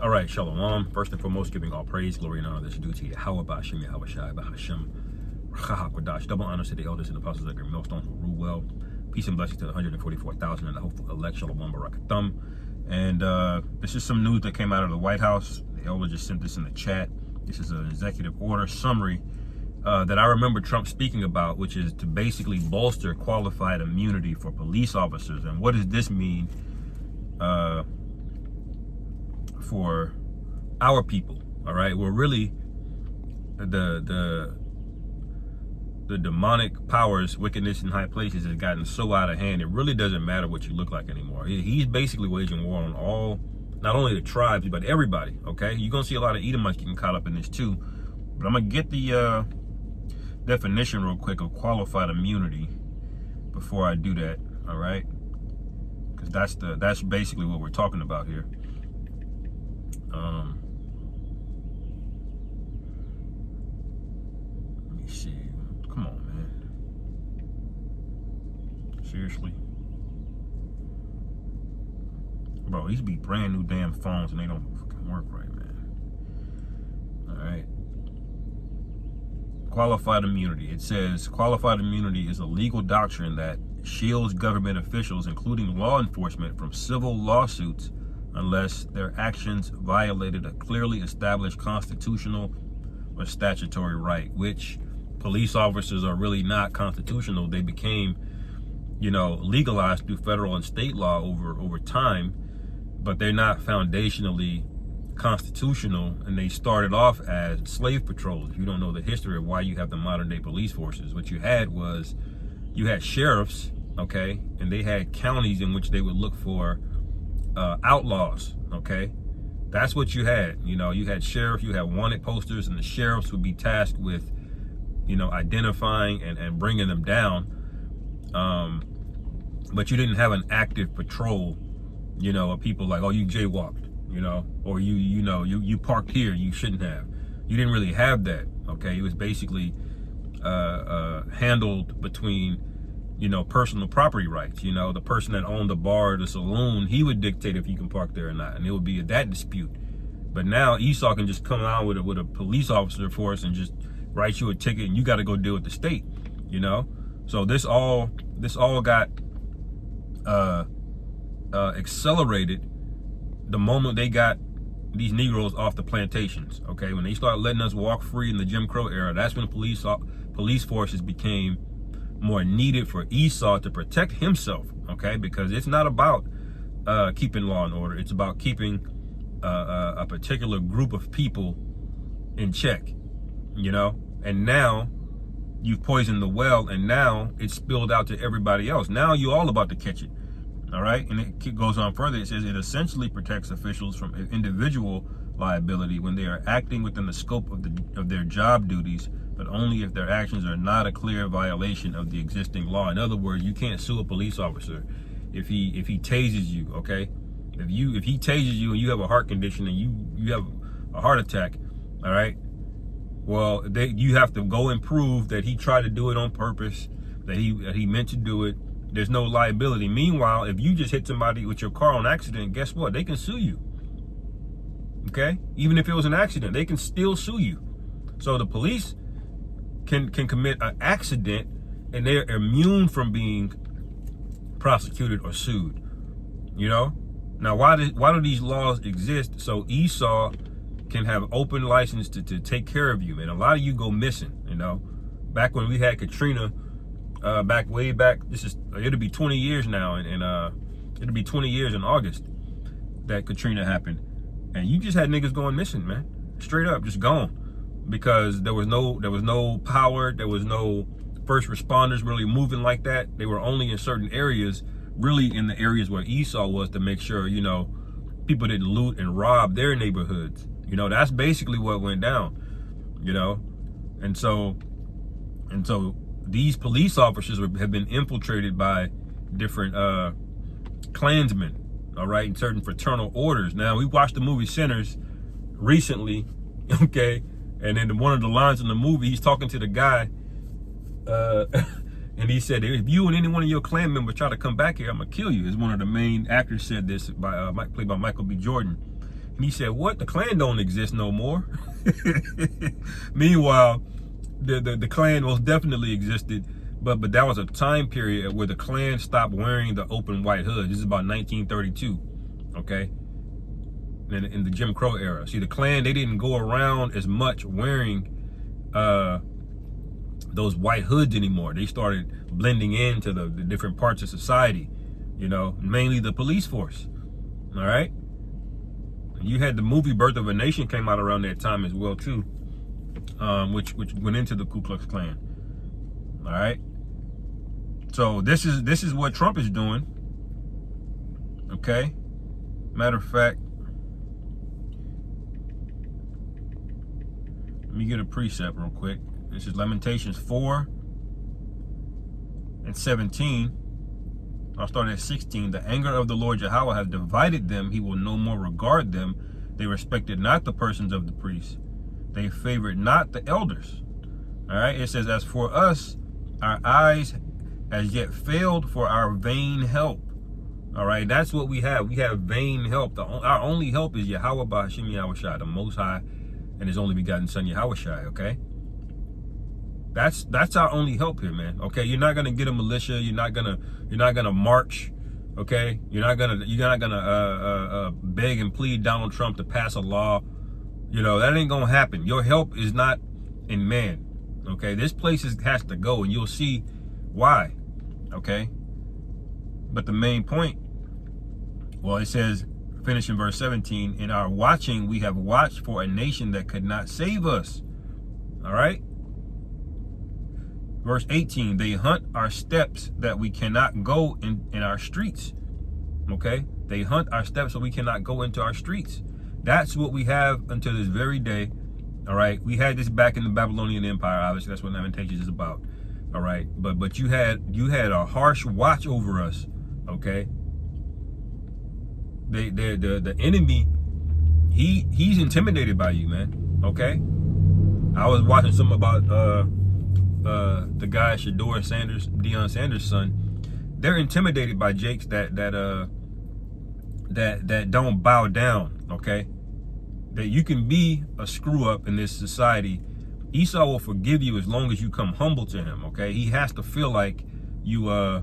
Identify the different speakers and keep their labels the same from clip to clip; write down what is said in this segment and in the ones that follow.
Speaker 1: All right, Shalom. First and foremost, giving all praise, glory, and honor that's due to Yahweh, Ba'ashem, Yahweh Shai, Ba'ashem, Rachah, Kodash. Double honors to the elders and apostles that agree millstone who rule well. Peace and blessings to the 144,000 and the hopeful elect, Shalom, Barakathum. And this is some news that came out of the White House. The elder just sent this in the chat. This is an executive order summary that I remember Trump speaking about, which is to basically bolster qualified immunity for police officers. And what does this mean for our people? All right, well, really, the demonic powers, wickedness in high places has gotten so out of hand, it really doesn't matter what you look like anymore. He's basically waging war on all, not only the tribes, but everybody, okay? You're going to see a lot of Edomites getting caught up in this too. But I'm going to get the definition real quick of qualified immunity before I do that, all right? Because that's basically what we're talking about here. Let me see. Come on, man. Seriously? Bro, these be brand new damn phones and they don't fucking work right, man. All right. Qualified immunity. It says qualified immunity is a legal doctrine that shields government officials, including law enforcement, from civil lawsuits unless their actions violated a clearly established constitutional or statutory right, which police officers are really not constitutional. They became, legalized through federal and state law over time, but they're not foundationally constitutional, and they started off as slave patrols. If you don't know the history of why you have the modern day police forces, what you had was you had sheriffs, okay, and they had counties in which they would look for outlaws, okay? That's what you had. You had sheriff, you had wanted posters, and the sheriffs would be tasked with, identifying and bringing them down. But you didn't have an active patrol, of people like, oh, you jaywalked, or you parked here, you shouldn't have. You didn't really have that, okay? It was basically handled between personal property rights. The person that owned the bar or the saloon, he would dictate if you can park there or not, and it would be that dispute. But now Esau can just come out with a police officer force and just write you a ticket, and you got to go deal with the state. So this all got accelerated the moment they got these Negroes off the plantations. Okay, when they started letting us walk free in the Jim Crow era, that's when police forces became more needed for Esau to protect himself, okay? Because it's not about keeping law and order. It's about keeping a particular group of people in check, And now you've poisoned the well, and now it's spilled out to everybody else. Now you're all about to catch it, all right? And it goes on further. It says it essentially protects officials from individual liability when they are acting within the scope of their job duties, but only if their actions are not a clear violation of the existing law. In other words, you can't sue a police officer if he tases you, okay? If he tases you and you have a heart condition and you have a heart attack, all right? Well, you have to go and prove that he tried to do it on purpose, that he meant to do it. There's no liability. Meanwhile, if you just hit somebody with your car on accident, guess what? They can sue you, okay? Even if it was an accident, they can still sue you. So the police can commit an accident and they're immune from being prosecuted or sued. Now why do these laws exist? So Esau can have open license to take care of you, man. A lot of you go missing, back when we had Katrina, way back, it'll be 20 years now, and it'll be 20 years in August that Katrina happened, and you just had niggas going missing, man, straight up, just gone. Because there was no power, there was no first responders really moving like that. They were only in certain areas, really in the areas where Esau was, to make sure, people didn't loot and rob their neighborhoods. That's basically what went down, And so these police officers have been infiltrated by different Klansmen, all right, in certain fraternal orders. Now, we watched the movie Sinners recently, okay? And then one of the lines in the movie, he's talking to the guy, and he said, if you and any one of your clan members try to come back here, I'm gonna kill you. As one of the main actors said this, played by Michael B. Jordan. And he said, what? The Klan don't exist no more. Meanwhile, the Klan most definitely existed, but that was a time period where the Klan stopped wearing the open white hood. This is about 1932, okay? In the Jim Crow era. See, the Klan, they didn't go around as much wearing those white hoods anymore. They started blending into the different parts of society, you know, mainly the police force, all right? You had the movie Birth of a Nation came out around that time as well too, which went into the Ku Klux Klan. All right. So this is what Trump is doing. Okay. Matter of fact, let me get a precept real quick. This is Lamentations 4 and 17. I'll start at 16. The anger of the Lord Yahweh has divided them. He will no more regard them. They respected not the persons of the priests. They favored not the elders. All right. It says, as for us, our eyes as yet failed for our vain help. All right. That's what we have. We have vain help. Our only help is Yahweh Ba'Hashem Yahushai, the Most High, and His only begotten Son Yahushai. Okay. That's our only help here, man. Okay, you're not gonna get a militia. You're not gonna march. Okay, you're not gonna beg and plead Donald Trump to pass a law. You know, that ain't gonna happen. Your help is not in man. Okay, this place has to go, and you'll see why. Okay, but the main point, well, it says, finish in verse 17. In our watching, we have watched for a nation that could not save us. All right. Verse 18, they hunt our steps that we cannot go in our streets. Okay? They hunt our steps so we cannot go into our streets. That's what we have until this very day. All right? We had this back in the Babylonian Empire. Obviously, that's what Lamentations is about. All right? But you had a harsh watch over us. Okay? The enemy, he's intimidated by you, man. Okay? I was watching something about the guy Shador Sanders, Deion Sanders' son. They're intimidated by Jakes that don't bow down. Okay, that you can be a screw up in this society. Esau will forgive you as long as you come humble to him. Okay, he has to feel like you're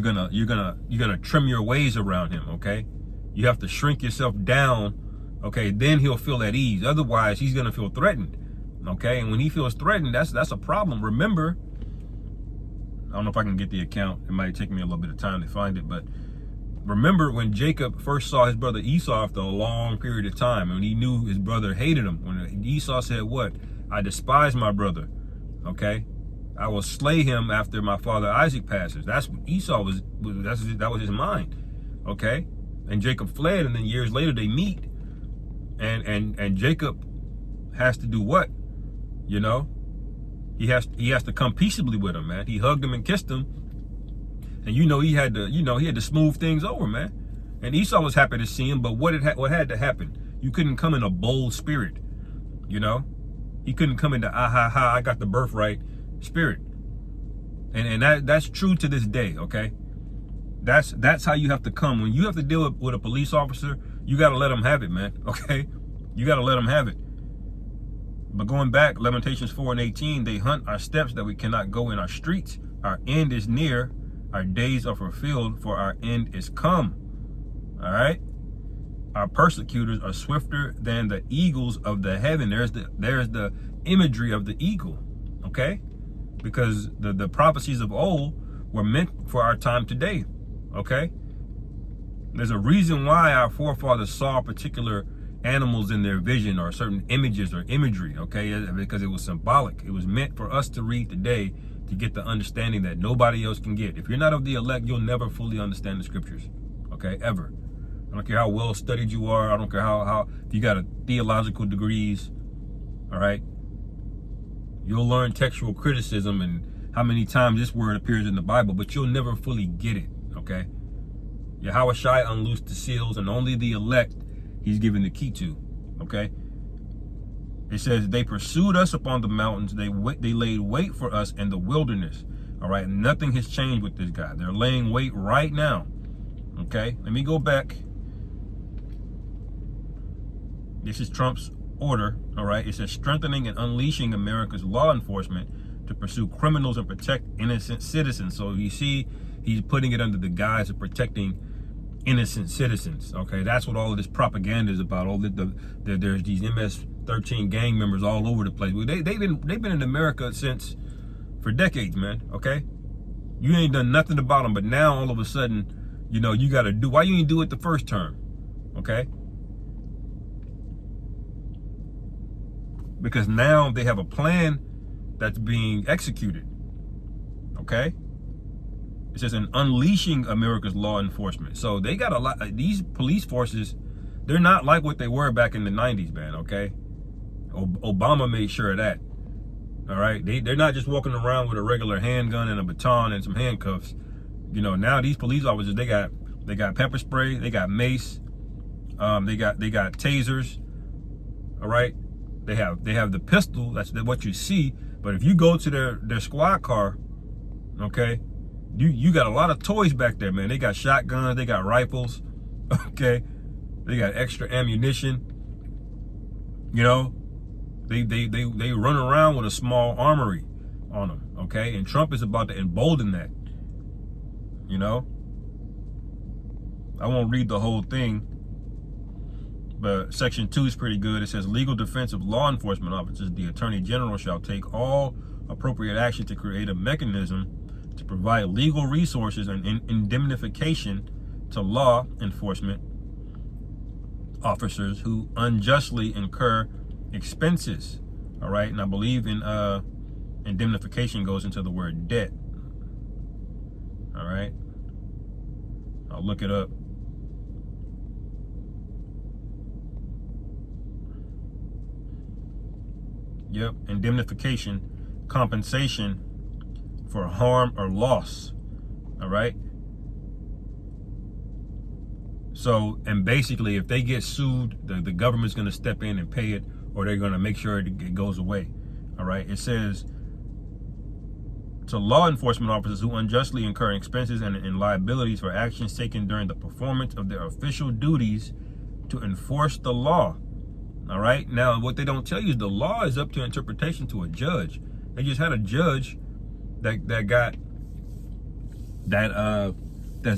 Speaker 1: gonna trim your ways around him. Okay, you have to shrink yourself down. Okay, then he'll feel at ease. Otherwise, he's gonna feel threatened. Okay, and when he feels threatened, that's a problem. Remember, I don't know if I can get the account. It might take me a little bit of time to find it, but remember when Jacob first saw his brother Esau after a long period of time, and he knew his brother hated him. When Esau said, "What? I despise my brother. Okay, I will slay him after my father Isaac passes." That's what Esau was. That was his mind. Okay, and Jacob fled, and then years later they meet, and Jacob has to do what? You know, he has to come peaceably with him, man. He hugged him and kissed him, and he had to smooth things over, man. And Esau was happy to see him, but what had to happen? You couldn't come in a bold spirit, you know. He couldn't come into I got the birthright spirit, and that's true to this day. Okay, that's how you have to come when you have to deal with a police officer. You got to let him have it, man. Okay, you got to let him have it. But going back, Lamentations 4 and 18, they hunt our steps that we cannot go in our streets. Our end is near. Our days are fulfilled, for our end is come. All right. Our persecutors are swifter than the eagles of the heaven. There's the imagery of the eagle. Okay. Because the prophecies of old were meant for our time today. Okay. There's a reason why our forefathers saw particular animals in their vision or certain images or imagery, okay, because it was symbolic. It was meant for us to read today to get the understanding that nobody else can get. If you're not of the elect, you'll never fully understand the scriptures, okay, ever. I don't care how well studied you are. I don't care how if you got a theological degrees, all right, you'll learn textual criticism and how many times this word appears in the Bible, but you'll never fully get it, okay. Yahushai unloosed the seals, and only the elect He's given the key to, okay? It says, they pursued us upon the mountains. They laid wait for us in the wilderness, all right? Nothing has changed with this guy. They're laying wait right now, okay? Let me go back This is Trump's order, all right? It says strengthening and unleashing America's law enforcement to pursue criminals and protect innocent citizens. So you see, he's putting it under the guise of protecting innocent citizens. Okay, that's what all of this propaganda is about. All there's these MS-13 gang members all over the place. They've been in America for decades, man. Okay, you ain't done nothing about them, but now all of a sudden, you know, you got to do. Why you ain't do it the first term? Okay, because now they have a plan that's being executed. Okay. It says in unleashing America's law enforcement. So they got a lot. These police forces, they're not like what they were back in the 90s, man. Okay, Obama made sure of that. All right, they're not just walking around with a regular handgun and a baton and some handcuffs. You know, now these police officers, they got pepper spray, they got mace, they got tasers. All right, they have the pistol. That's what you see. But if you go to their squad car, okay. You got a lot of toys back there, man. They got shotguns, they got rifles, okay? They got extra ammunition. You know, they run around with a small armory on them, okay? And Trump is about to embolden that. You know? I won't read the whole thing, but Section 2 is pretty good. It says legal defense of law enforcement officers. The Attorney General shall take all appropriate action to create a mechanism to provide legal resources and indemnification to law enforcement officers who unjustly incur expenses. All right, and I believe in indemnification goes into the word debt. All right, I'll look it up. Yep, indemnification, compensation for harm or loss. All right. So, and basically, if they get sued, the government's going to step in and pay it, or they're going to make sure it goes away. All right. It says to law enforcement officers who unjustly incur expenses and liabilities for actions taken during the performance of their official duties to enforce the law. All right. Now, what they don't tell you is the law is up to interpretation to a judge. They just had a judge that's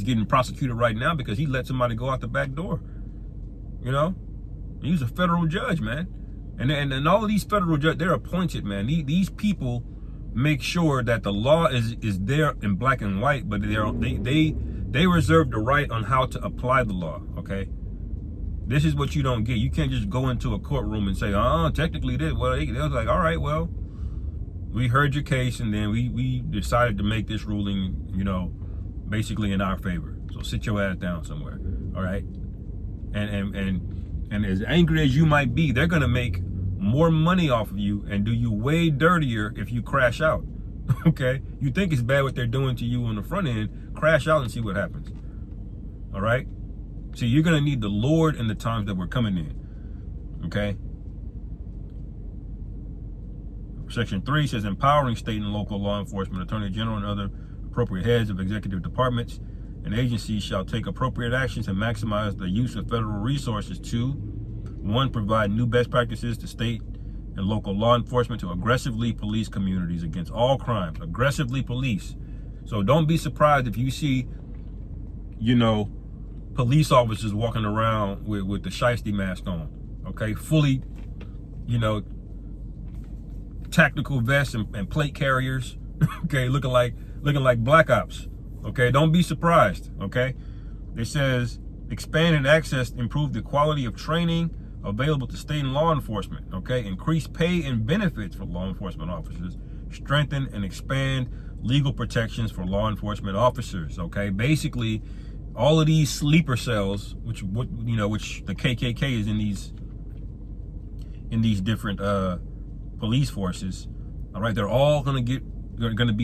Speaker 1: getting prosecuted right now because he let somebody go out the back door. You know, he's a federal judge, man, and all of these federal judges, they're appointed, man. These people make sure that the law is there in black and white, but they reserve the right on how to apply the law. Okay, this is what you don't get. You can't just go into a courtroom and say, technically this. Well, they was like, all right, well, we heard your case, and then we decided to make this ruling, you know, basically in our favor. So sit your ass down somewhere, all right? And as angry as you might be, they're gonna make more money off of you and do you way dirtier if you crash out, okay? You think it's bad what they're doing to you on the front end, crash out and see what happens, all right? See, you're gonna need the Lord in the times that we're coming in, okay? Section 3 says empowering state and local law enforcement, attorney general, and other appropriate heads of executive departments and agencies shall take appropriate actions and maximize the use of federal resources to 1, provide new best practices to state and local law enforcement to aggressively police communities against all crimes. Aggressively police. So don't be surprised if you see, you know, police officers walking around with the shiesty mask on, okay, fully, you know, tactical vests and plate carriers, okay, looking like black ops. Okay, don't be surprised. Okay, it says expand and access, improve the quality of training available to state and law enforcement. Okay, increase pay and benefits for law enforcement officers, strengthen and expand legal protections for law enforcement officers. Okay, basically all of these sleeper cells, which the KKK is in these different police forces, all right, they're all gonna be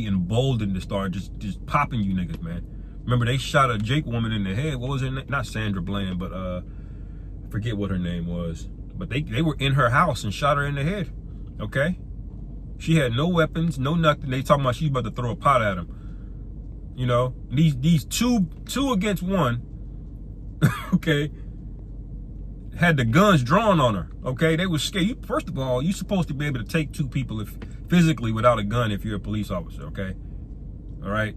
Speaker 1: emboldened to start just popping you niggas, man. Remember, they shot a Jake woman in the head. What was her name? Not Sandra Bland, but I forget what her name was. But they were in her house and shot her in the head. Okay, she had no weapons, no nothing. They talking about she's about to throw a pot at him. You know, these two against one. Okay, had the guns drawn on her. Okay, they were scared. First of all, you're supposed to be able to take two people physically without a gun if you're a police officer. Okay, all right.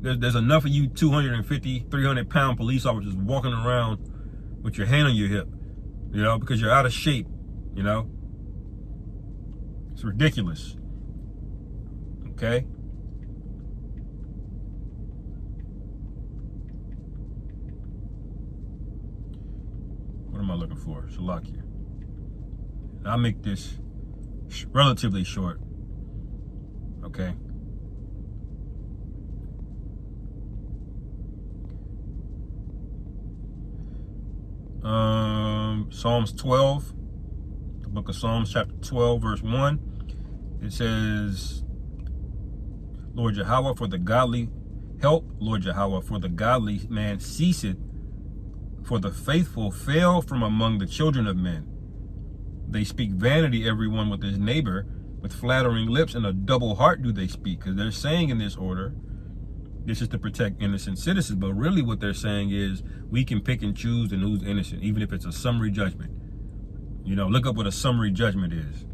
Speaker 1: There's enough of you 250, 300-pound police officers walking around with your hand on your hip, because you're out of shape. It's ridiculous. Okay. What am I looking for? Shalakia. I'll make this relatively short. Okay. Psalms 12, the book of Psalms, chapter 12, verse 1. It says, Lord Yahweh, for the godly help, Lord Yahweh, for the godly man ceaseth, for the faithful fail from among the children of men. They speak vanity, everyone with his neighbor, with flattering lips, and a double heart do they speak. Because they're saying in this order, this is to protect innocent citizens, but really what they're saying is we can pick and choose and who's innocent, even if it's a summary judgment. Look up what a summary judgment is.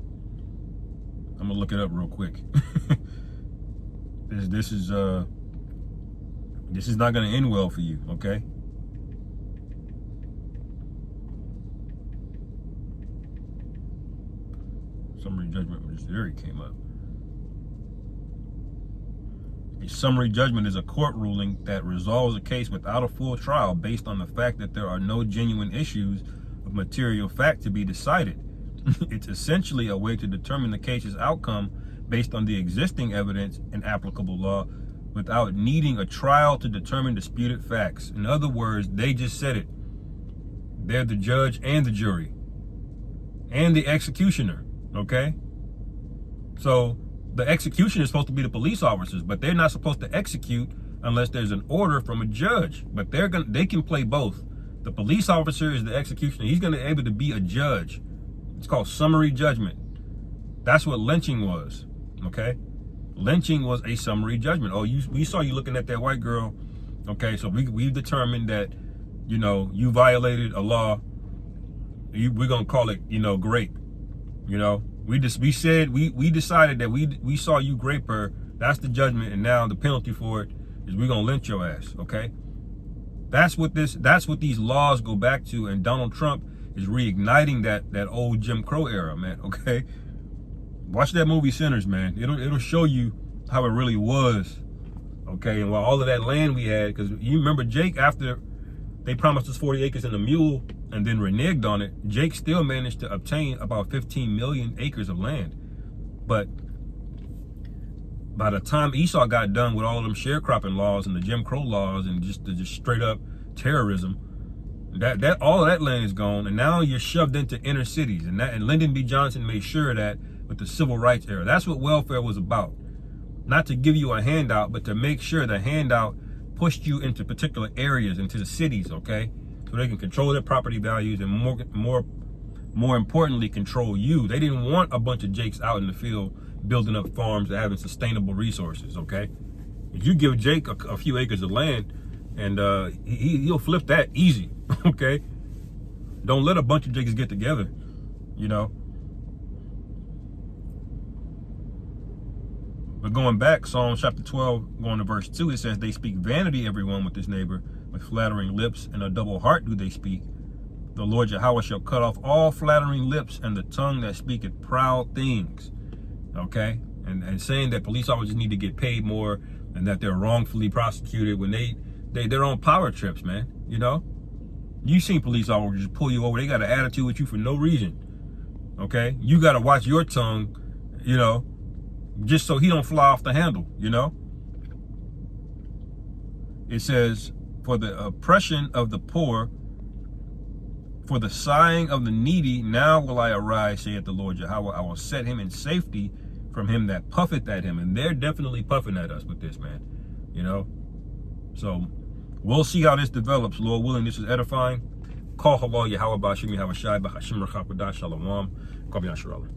Speaker 1: I'm gonna look it up real quick. This is not gonna end well for you, okay? Summary judgment, there it came up. A summary judgment is a court ruling that resolves a case without a full trial based on the fact that there are no genuine issues of material fact to be decided. It's essentially a way to determine the case's outcome based on the existing evidence and applicable law without needing a trial to determine disputed facts. In other words, they just said it. They're the judge and the jury and the executioner, okay? So the execution is supposed to be the police officers, but they're not supposed to execute unless there's an order from a judge. But they can play both. The police officer is the executioner. He's going to be able to be a judge. It's called summary judgment. That's what lynching was, okay? Lynching was a summary judgment. Oh, we saw you looking at that white girl, okay? So we've determined that, you violated a law. We're going to call it, grape, We decided that we saw you grape her. That's the judgment, and now the penalty for it is we're gonna lynch your ass. Okay, that's what these laws go back to, and Donald Trump is reigniting that old Jim Crow era, man. Okay, watch that movie Sinners, man. It'll show you how it really was. Okay, and while all of that land we had, because you remember Jake, after they promised us 40 acres and a mule and then reneged on it, Jake still managed to obtain about 15 million acres of land. But by the time Esau got done with all of them sharecropping laws and the Jim Crow laws and just straight up terrorism, that all of that land is gone, and now you're shoved into inner cities. And Lyndon B. Johnson made sure that with the civil rights era, that's what welfare was about. Not to give you a handout, but to make sure the handout pushed you into particular areas, into the cities, okay? So they can control their property values and more importantly, control you. They didn't want a bunch of Jakes out in the field building up farms and having sustainable resources, okay? If you give Jake a few acres of land, and he'll flip that easy, okay? Don't let a bunch of Jakes get together, But going back, Psalm chapter 12, going to verse 2, it says, they speak vanity, everyone with his neighbor, with flattering lips, and a double heart do they speak. The Lord Yahweh shall cut off all flattering lips and the tongue that speaketh proud things. Okay? And saying that police officers need to get paid more and that they're wrongfully prosecuted when they're on power trips, man. You've seen police officers just pull you over. They got an attitude with you for no reason. Okay? You got to watch your tongue, just so he don't fly off the handle, It says, for the oppression of the poor, for the sighing of the needy, now will I arise, saith the Lord Yahweh. I will set him in safety from him that puffeth at him. And they're definitely puffing at us with this, man. So we'll see how this develops, Lord willing. This is edifying. Call halal Yahweh Bashim Yahweh Shai B'Hashim Rachak B'Dah Shalom.